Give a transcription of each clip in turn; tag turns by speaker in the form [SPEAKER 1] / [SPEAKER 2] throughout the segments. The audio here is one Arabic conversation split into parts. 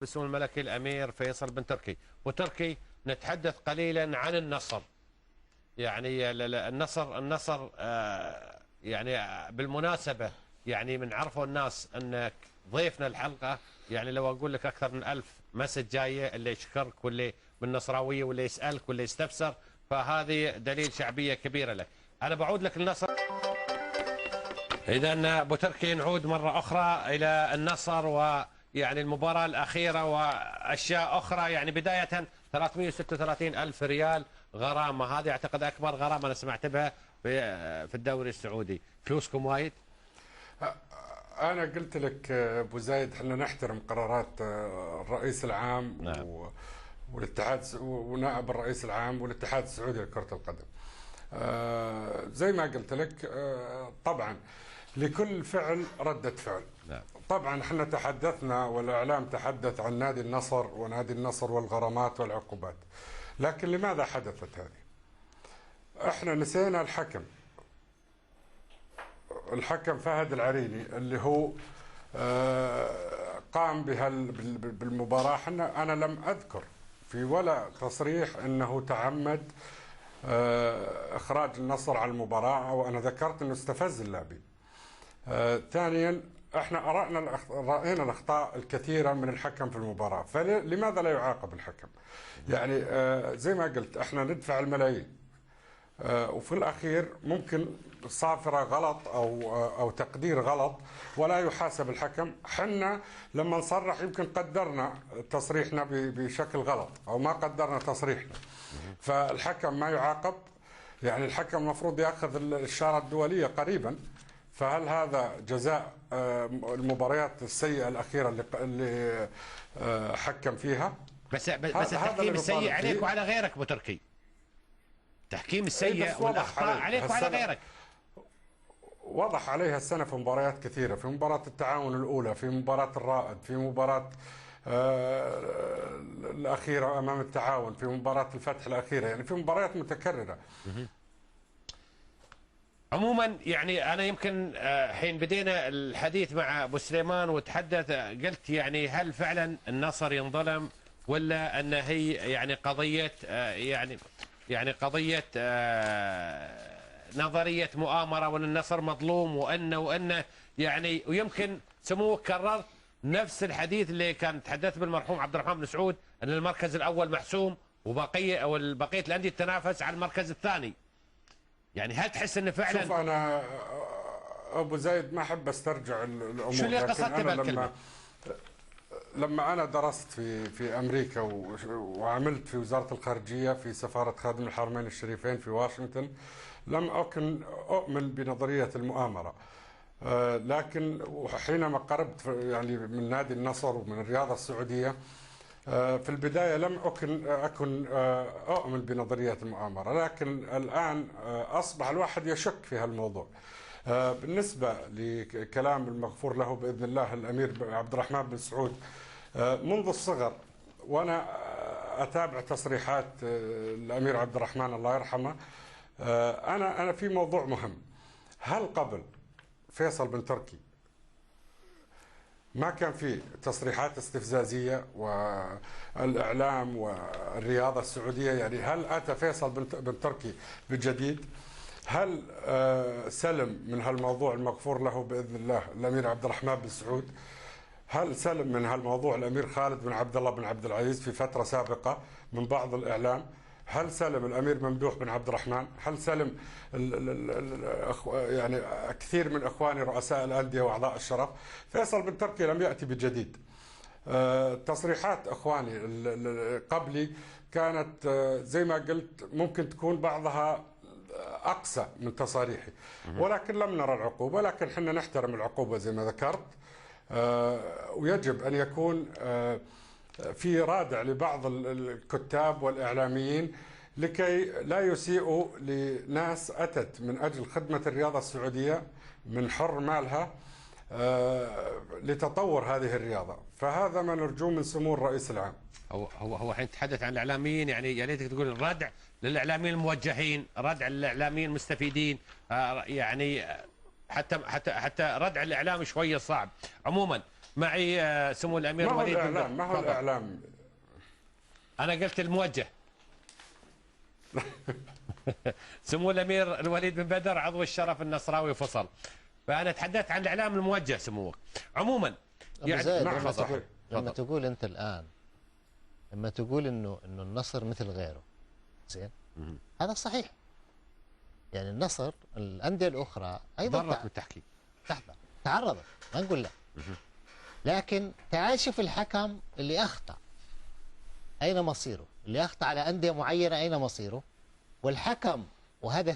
[SPEAKER 1] باسم الملكي الأمير فيصل بن تركي. وتركي، نتحدث قليلا عن النصر. يعني النصر يعني بالمناسبة، يعني من عرفوا الناس أنك ضيفنا الحلقة، يعني لو أقول لك أكثر من 1000 مسج جاية، اللي يشكرك واللي بالنصراوية واللي يسألك واللي يستفسر، فهذه دليل شعبية كبيرة لك. أنا بعود لك النصر. إذا أبو تركي، نعود مرة أخرى إلى النصر ويعني المباراة الأخيرة وأشياء أخرى. يعني بداية 336 ألف ريال غرامة، هذه أعتقد أكبر غرامة أنا سمعت بها في الدوري السعودي. فلوسكم وايد؟
[SPEAKER 2] أنا قلت لك أبو زايد، احنا نحترم قرارات الرئيس العام.
[SPEAKER 1] نعم.
[SPEAKER 2] والاتحاد ونائب الرئيس العام والاتحاد السعودي لكرة القدم. زي ما قلت لك، طبعا لكل فعل ردة فعل.
[SPEAKER 1] نعم.
[SPEAKER 2] طبعا احنا تحدثنا والإعلام تحدث عن نادي النصر ونادي النصر والغرامات والعقوبات، لكن لماذا حدثت هذه؟ احنا نسينا الحكم فهد العريني اللي هو قام بالمباراة. أنا لم أذكر في ولا تصريح أنه تعمد إخراج النصر على المباراة، أو أنا ذكرت أنه استفز اللاعبين. ثانيا، احنا رأينا الأخطاء الكثيرة من الحكم في المباراة، فلماذا لا يعاقب الحكم؟ يعني زي ما قلت، احنا ندفع الملايين، وفي الأخير ممكن صافرة غلط أو تقدير غلط ولا يحاسب الحكم. حنا لما نصرح يمكن قدرنا تصريحنا بشكل غلط أو ما قدرنا تصريحنا، فالحكم ما يعاقب. يعني الحكم المفروض يأخذ الإشارة الدولية قريبا. فهل هذا جزاء المباريات السيئة الأخيرة اللي حكم فيها؟
[SPEAKER 1] بس التحكيم السيء عليك وعلى غيرك أبو تركي. التحكيم السيء والأخطاء عليك وعلى غيرك.
[SPEAKER 2] وضح عليها السنة في مباريات كثيرة، في مباراة التعاون الأولى، في مباراة الرائد، في مباراة الأخيرة أمام التعاون، في مباراة الفتح الأخيرة، يعني في مباريات متكررة.
[SPEAKER 1] عموما يعني أنا يمكن حين بدينا الحديث مع أبو سليمان وتحدث، قلت يعني هل فعلا النصر ينظلم، ولا أن هي يعني قضية يعني قضية نظرية مؤامرة، وأن النصر مظلوم وأنه يعني. ويمكن سموك كررت نفس الحديث اللي كان تحدث بالمرحوم عبد الرحمن بن سعود، أن المركز الأول محسوم وبقية الأندية تنافس على المركز الثاني. يعني هل تحس أنه فعلا؟
[SPEAKER 2] شوف، أنا أبو زايد ما أحب أسترجع الأمور.
[SPEAKER 1] شو اللي قصدت بهالكلمة؟
[SPEAKER 2] لما أنا درست في أمريكا وعملت في وزارة الخارجية في سفارة خادم الحرمين الشريفين في واشنطن، لم أكن أؤمن بنظرية المؤامرة. لكن حينما قربت يعني من نادي النصر ومن الرياضة السعودية، في البداية لم أكن أؤمن بنظرية المؤامرة، لكن الآن أصبح الواحد يشك في هالموضوع. بالنسبة لكلام المغفور له بإذن الله الأمير عبد الرحمن بن سعود، منذ الصغر وأنا أتابع تصريحات الأمير عبد الرحمن الله يرحمه. أنا في موضوع مهم. هل قبل فيصل بن تركي ما كان في تصريحات استفزازية والإعلام والرياضة السعودية؟ يعني هل أتى فيصل بن تركي بجديد؟ هل سلم من هالموضوع المغفور له بإذن الله الأمير عبد الرحمن بن سعود؟ هل سلم من هالموضوع الأمير خالد بن عبد الله بن عبد العزيز في فترة سابقة من بعض الإعلام؟ هل سلم الأمير ممدوح بن عبد الرحمن؟ هل سلم يعني كثير من إخواني رؤساء الأندية وأعضاء الشرف؟ فيصل بن تركي لم يأتي بجديد. تصريحات إخواني قبلي كانت زي ما قلت ممكن تكون بعضها أقسى من تصاريحي، ولكن لم نرى العقوبة. لكن حنا نحترم العقوبة زي ما ذكرت، ويجب أن يكون في رادع لبعض الكتاب والإعلاميين لكي لا يسيئوا لناس أتت من أجل خدمة الرياضة السعودية من حر مالها لتطور هذه الرياضة. فهذا ما نرجوه من سمو الرئيس العام.
[SPEAKER 1] هو حين تحدث عن الإعلاميين، يعني يا ريتك تقول الردع للإعلاميين الموجهين، ردع للإعلاميين المستفيدين. يعني حتى ردع الإعلام شوية صعب. عموما معي سمو الامير
[SPEAKER 2] ما هو
[SPEAKER 1] وليد بن
[SPEAKER 2] الاعلام
[SPEAKER 1] بدر.
[SPEAKER 2] ما هو
[SPEAKER 1] تفضل.
[SPEAKER 2] الاعلام
[SPEAKER 1] انا قلت الموجه. سمو الامير الوليد بن بدر عضو الشرف النصراوي فصل، فانا تحدثت عن الاعلام الموجه سموك. عموما
[SPEAKER 3] يعني زايد
[SPEAKER 2] نعم،
[SPEAKER 3] لما
[SPEAKER 2] صحيح.
[SPEAKER 3] لما تقول انت الان، لما تقول انه النصر مثل غيره، زين، هذا صحيح. يعني النصر الانديه الاخرى ايضا
[SPEAKER 1] ضرت بالتحكيم،
[SPEAKER 3] لحظه تعرضت، ما نقول لا، لكن تعال شوف الحكم اللي اخطا اين مصيره، اللي اخطا على انديه معينه اين مصيره، والحكم، وهذا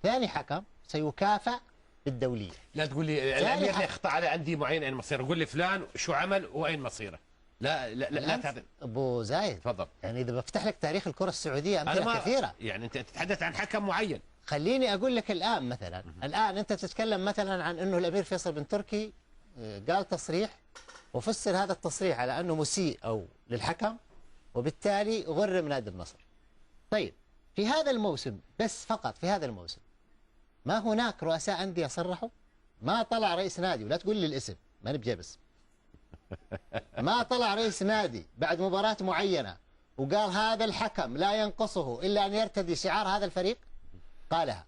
[SPEAKER 3] ثاني حكم سيكافئ بالدوليه.
[SPEAKER 1] لا تقول لي الامير اللي اخطا على عندي معين اين مصيره، قول لي فلان شو عمل واين مصيره. لا تعرف
[SPEAKER 3] ابو زايد،
[SPEAKER 1] تفضل.
[SPEAKER 3] يعني اذا بفتح لك تاريخ الكره السعوديه امثله كثيره.
[SPEAKER 1] يعني انت تتحدث عن حكم معين.
[SPEAKER 3] خليني اقول لك الان مثلا، الان انت تتكلم مثلا عن انه الامير فيصل بن تركي قال تصريح وفسر هذا التصريح على انه مسيء او للحكم، وبالتالي غرم نادي النصر. طيب في هذا الموسم بس فقط في هذا الموسم ما هناك رؤساء انديه صرحوا؟ ما طلع رئيس نادي، ولا تقول لي الاسم ماني بجابس، ما طلع رئيس نادي بعد مباراة معينة وقال هذا الحكم لا ينقصه إلا أن يرتدي شعار هذا الفريق؟ قالها.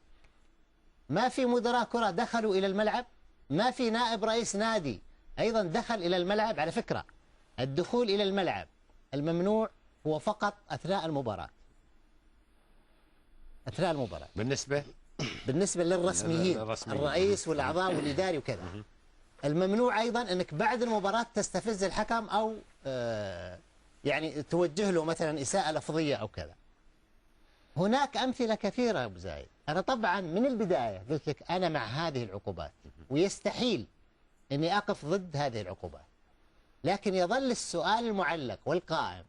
[SPEAKER 3] ما في مدراء كرة دخلوا إلى الملعب، ما في نائب رئيس نادي أيضا دخل إلى الملعب. على فكرة الدخول إلى الملعب الممنوع هو فقط أثناء المباراة، أثناء المباراة بالنسبة للرسميين، الرئيس والأعضاء والإداري وكذا. الممنوع أيضا أنك بعد المباراة تستفز الحكم أو يعني توجه له مثلا إساءة لفظية أو كذا. هناك أمثلة كثيرة يا أبو زايد. أنا طبعا من البداية قلت لك أنا مع هذه العقوبات، ويستحيل أني أقف ضد هذه العقوبات، لكن يظل السؤال المعلق والقائم.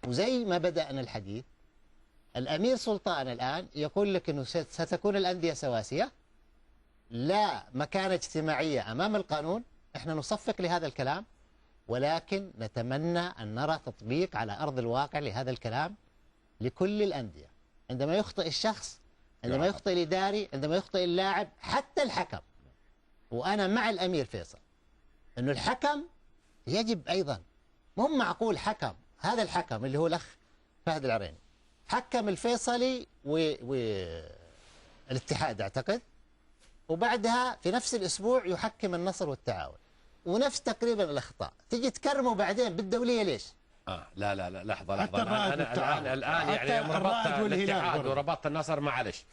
[SPEAKER 3] وزي ما بدأنا الحديث، الأمير سلطان الآن يقول لك أنه ستكون الأندية سواسية، لا مكانة اجتماعية أمام القانون. احنا نصفق لهذا الكلام، ولكن نتمنى أن نرى تطبيق على أرض الواقع لهذا الكلام لكل الأندية. عندما يخطئ الشخص، عندما يخطئ الإداري، عندما يخطئ اللاعب، حتى الحكم. وأنا مع الأمير فيصل أنه الحكم يجب أيضا، مو معقول حكم، هذا الحكم اللي هو الأخ فهد العريني حكم الفيصلي والاتحاد أعتقد، وبعدها في نفس الأسبوع يحكم النصر والتعاون، ونفس تقريبا الأخطاء. تيجي تكرمه بعدين بالدولية ليش؟
[SPEAKER 1] لا لحظة أنا الآن يعني ربطت الاتحاد وربطت النصر، معلش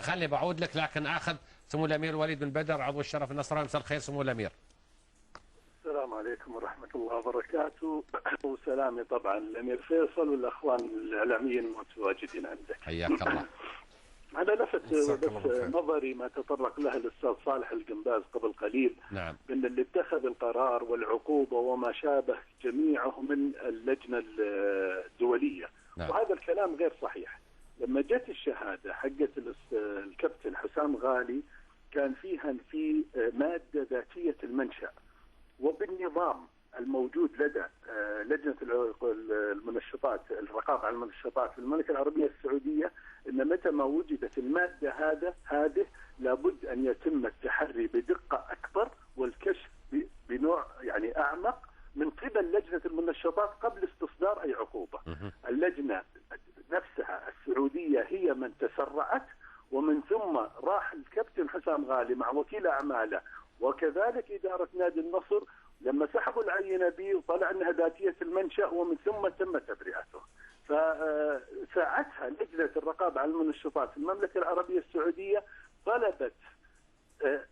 [SPEAKER 1] خلي بعود لك، لكن آخذ سمو الأمير الوليد بن بدر عضو الشرف النصراوي. مساء الخير سمو الأمير.
[SPEAKER 4] السلام عليكم ورحمة الله وبركاته، وسلامي طبعا الأمير فيصل والأخوان الإعلاميين المتواجدين عندك.
[SPEAKER 1] حياك الله.
[SPEAKER 4] أنا لفت بس نظري ما تطرق له الأستاذ صالح القنباز قبل قليل،
[SPEAKER 1] نعم،
[SPEAKER 4] من اللي اتخذ القرار والعقوبة وما شابه جميعه من اللجنة الدولية،
[SPEAKER 1] نعم.
[SPEAKER 4] وهذا الكلام غير صحيح. لما جت الشهادة حقت الكابتن حسام غالي كان فيها في مادة ذاتية المنشأ، وبالنظام الموجود لدى لجنة المنشطات، الرقابة على المنشطات في المملكة العربية السعودية، إن متى ما وجدت المادة هذه لابد أن يتم التحري بدقة أكبر والكشف بنوع يعني أعمق من قبل لجنة المنشطات قبل استصدار أي عقوبة. اللجنة نفسها السعودية هي من تسرعت، ومن ثم راح الكابتن حسام غالي مع وكيل أعماله وكذلك إدارة نادي النصر لما سحبوا العينة به وطلع أنها ذاتية المنشأ، ومن ثم تم تبرئته. فساعتها لجنة الرقابة على المنشطات في المملكة العربية السعودية طلبت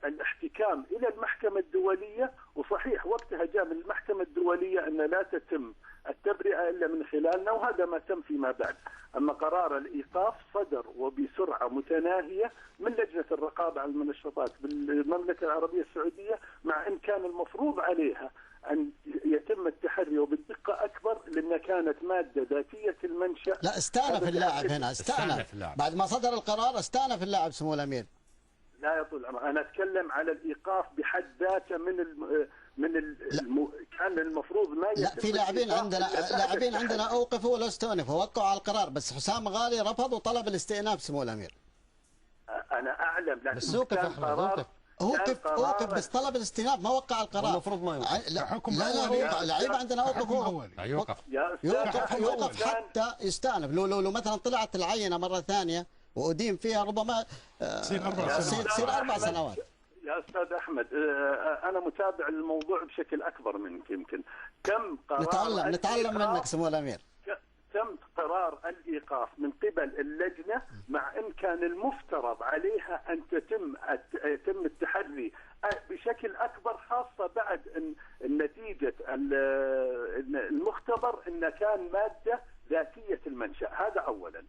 [SPEAKER 4] الاحتكام إلى المحكمة الدولية، وصحيح وقتها جاء من المحكمة الدولية أن لا تتم التبرئة إلا من خلالنا، وهذا ما تم فيما بعد. أما قرار الإيقاف صدر وبسرعة متناهية من لجنة الرقابة على المنشطات بالمملكة العربية السعودية، مع أن كان المفروض عليها أن يتم التحري وبالدقة أكبر، لأن كانت مادة ذاتية المنشأ.
[SPEAKER 5] لا استأنف اللاعب هنا، استأنف بعد ما صدر القرار، استأنف اللاعب سمو الأمير.
[SPEAKER 4] لا يطول العمر، أنا أتكلم على الإيقاف بحد ذاته كان المفروض ما يتم.
[SPEAKER 5] لا في لاعبين عندنا أوقفوا ولا استأنفوا، وقعوا على القرار، بس حسام غالي رفض وطلب الاستئناف سمو الأمير.
[SPEAKER 4] أنا أعلم، لكن
[SPEAKER 3] بس وقف
[SPEAKER 4] كان قرار
[SPEAKER 5] اوقف بس طلب الاستئناف ما وقع القرار.
[SPEAKER 6] المفروض ما يوقف.
[SPEAKER 5] لا لعيبه عندنا اوقف هو يوقف حتى يستأنف. لو مثلا طلعت العينه مره ثانيه وأدين فيها ربما تصير 4 سنوات.
[SPEAKER 4] يا أستاذ أحمد أنا متابع الموضوع بشكل أكبر منك يمكن. تم قرار
[SPEAKER 5] نتعلم منك سمو الأمير.
[SPEAKER 4] تم قرار الإيقاف من قبل اللجنة، مع أن كان المفترض عليها أن يتم التحري بشكل أكبر، خاصة بعد أن نتيجة المختبر أن كان مادة ذاتية المنشأ. هذا أولا.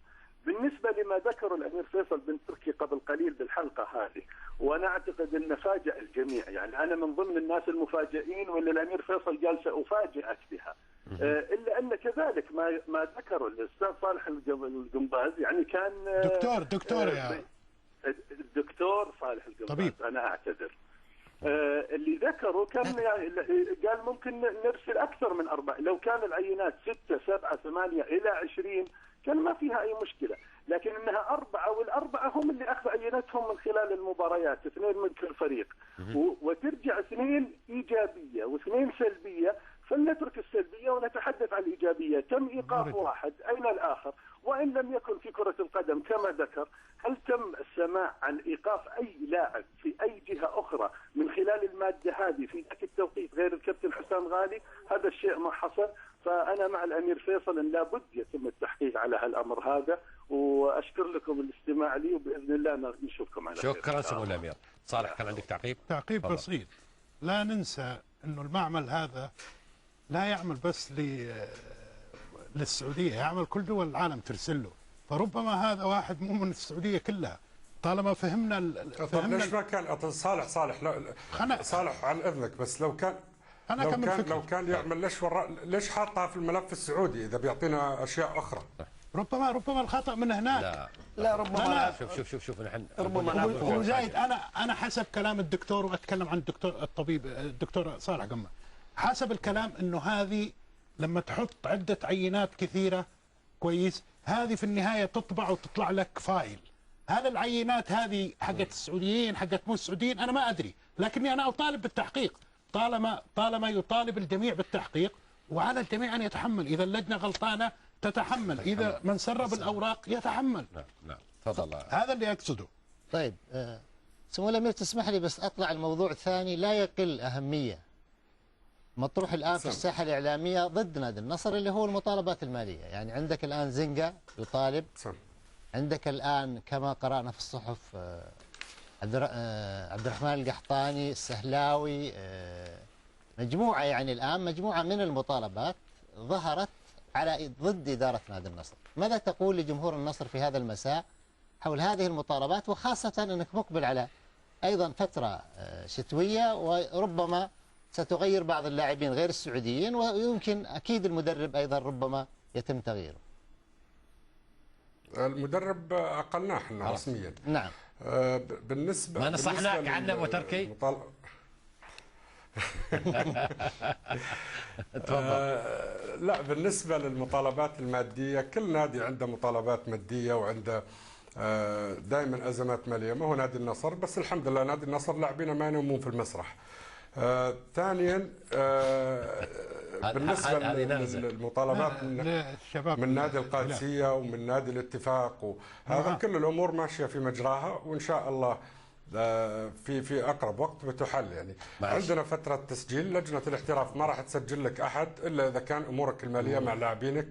[SPEAKER 4] بالنسبة لما ذكر الأمير فيصل بن تركي قبل قليل بالحلقة هذه، وأنا أعتقد أن فاجأ الجميع، يعني أنا من ضمن الناس المفاجئين، وأن الأمير فيصل قال سأفاجئك بها. إلا أن كذلك ما ذكره الأستاذ صالح القنباز، يعني كان
[SPEAKER 7] دكتور يا
[SPEAKER 4] الدكتور صالح القنباز
[SPEAKER 7] طبيب.
[SPEAKER 4] أنا أعتذر. اللي ذكروا كان يعني قال ممكن نرسل أكثر من 4. لو كان العينات 6 7 8 إلى 20 كان ما فيها أي مشكلة، لكن إنها 4 والأربعة هم اللي أخذوا عينتهم من خلال المباريات، 2 من كل فريق، وترجع 2 إيجابية و2 سلبية. فلنترك السلبية ونتحدث عن الإيجابية. تم إيقاف واحد، أين الآخر؟ وإن لم يكن في كرة القدم كما ذكر، هل تم السماع عن إيقاف أي لاعب في أي جهة أخرى من خلال المادة هذه في ذاك التوقيت غير الكابتن حسام غالي؟ هذا الشيء ما حصل. فأنا مع الأمير فيصل أن لابد يتم التحقيق على هالأمر هذا، وأشكر لكم الاستماع لي، وبإذن الله نشوفكم على خير.
[SPEAKER 1] شكرا سمو الأمير. صالح كان عندك تعقيب
[SPEAKER 7] بسيط. لا ننسى أنه المعمل هذا لا يعمل بس للسعودية، يعمل كل دول العالم ترسل له، فربما هذا واحد مو من السعودية كلها. طالما فهمنا
[SPEAKER 2] ليش ما كان صالح لا صالح عن اذنك، بس لو كان يعمل ليش حاطها في الملف السعودي اذا بيعطينا اشياء اخرى؟
[SPEAKER 7] ربما الخطأ من هناك.
[SPEAKER 1] لا ربما شوف نحن ربما
[SPEAKER 7] وزايد انا حسب كلام الدكتور، واتكلم عن الطبيب الدكتور صالح قمة، حسب الكلام انه هذه لما تحط عدة عينات كثيرة كويس، هذه في النهاية تطبع وتطلع لك فايل. هل العينات هذه حقت السعوديين حقت مو السعوديين انا ما ادري، لكني انا اطالب بالتحقيق. طالما يطالب الجميع بالتحقيق، وعلى الجميع ان يتحمل. اذا اللجنة غلطانة تتحمل، اذا من سرب الاوراق يتحمل.
[SPEAKER 1] نعم تفضل.
[SPEAKER 7] هذا اللي اقصده.
[SPEAKER 3] طيب سمو الأمير تسمح لي بس اطلع الموضوع الثاني لا يقل أهمية مطروح الآن في الساحة الإعلامية ضد نادي النصر، اللي هو المطالبات المالية. يعني عندك الآن زنقة يطالب، عندك الآن كما قرأنا في الصحف عبد الرحمن القحطاني، السهلاوي، مجموعة، يعني الآن مجموعة من المطالبات ظهرت على ضد إدارة نادي النصر. ماذا تقول لجمهور النصر في هذا المساء حول هذه المطالبات، وخاصة أنك مقبل على أيضا فترة شتوية، وربما ستغير بعض اللاعبين غير السعوديين، ويمكن أكيد المدرب أيضا ربما يتم تغييره؟
[SPEAKER 2] المدرب أقلناه احنا رسميا.
[SPEAKER 3] نعم.
[SPEAKER 2] بالنسبة
[SPEAKER 1] ما نصحناك عنه أبو تركي.
[SPEAKER 2] لا، بالنسبة للمطالبات المادية كل نادي عنده مطالبات مادية وعنده دائما أزمات مالية. ما هو نادي النصر بس، الحمد لله نادي النصر لاعبين ما ينومون في المسرح. ثانيا بالنسبة للمطالبات من نادي القادسية ومن نادي الاتفاق، وهذا كل الأمور ماشية في مجراها، وإن شاء الله في أقرب وقت بتحل. يعني عندنا فترة تسجيل، لجنة الاحتراف ما راح تسجل لك أحد إلا إذا كان أمورك المالية مع لاعبينك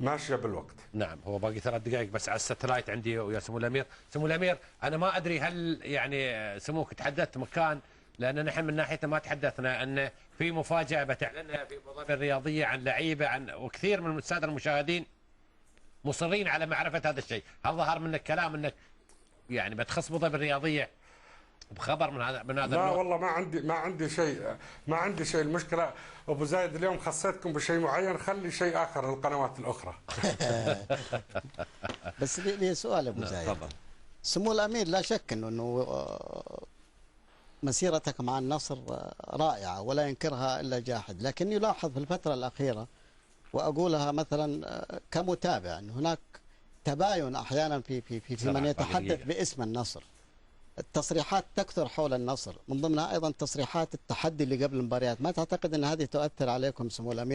[SPEAKER 2] ماشية بالوقت.
[SPEAKER 1] نعم. هو باقي 3 دقائق بس على الستلايت عندي ويا سمو الأمير. سمو الأمير أنا ما أدري هل يعني سموك تحدثت مكان، لأن نحن من ناحيتنا ما تحدثنا أن في مفاجأة بتعلنها في الوظائف الرياضية عن لعيبة وكثير من السادة المشاهدين مصرين على معرفة هذا الشيء. هل ظهر منك كلام أنك يعني بتخص وظائف الرياضية بخبر من هذا
[SPEAKER 2] لا النوع؟ والله ما عندي شيء. المشكلة أبو زايد اليوم خصيتكم بشيء معين، خلي شيء آخر للقنوات الأخرى.
[SPEAKER 5] بس لي سؤال أبو زايد. سمو الأمير لا شك أنه مسيرتك مع النصر رائعة ولا ينكرها إلا جاحد، لكن يلاحظ في الفترة الأخيرة، وأقولها مثلا كمتابع، أن هناك تباين أحيانا في من يتحدث باسم النصر. التصريحات تكثر حول النصر، من ضمنها ايضا تصريحات التحدي اللي قبل المباريات، ما تعتقد ان هذه تؤثر عليكم سمو الامير؟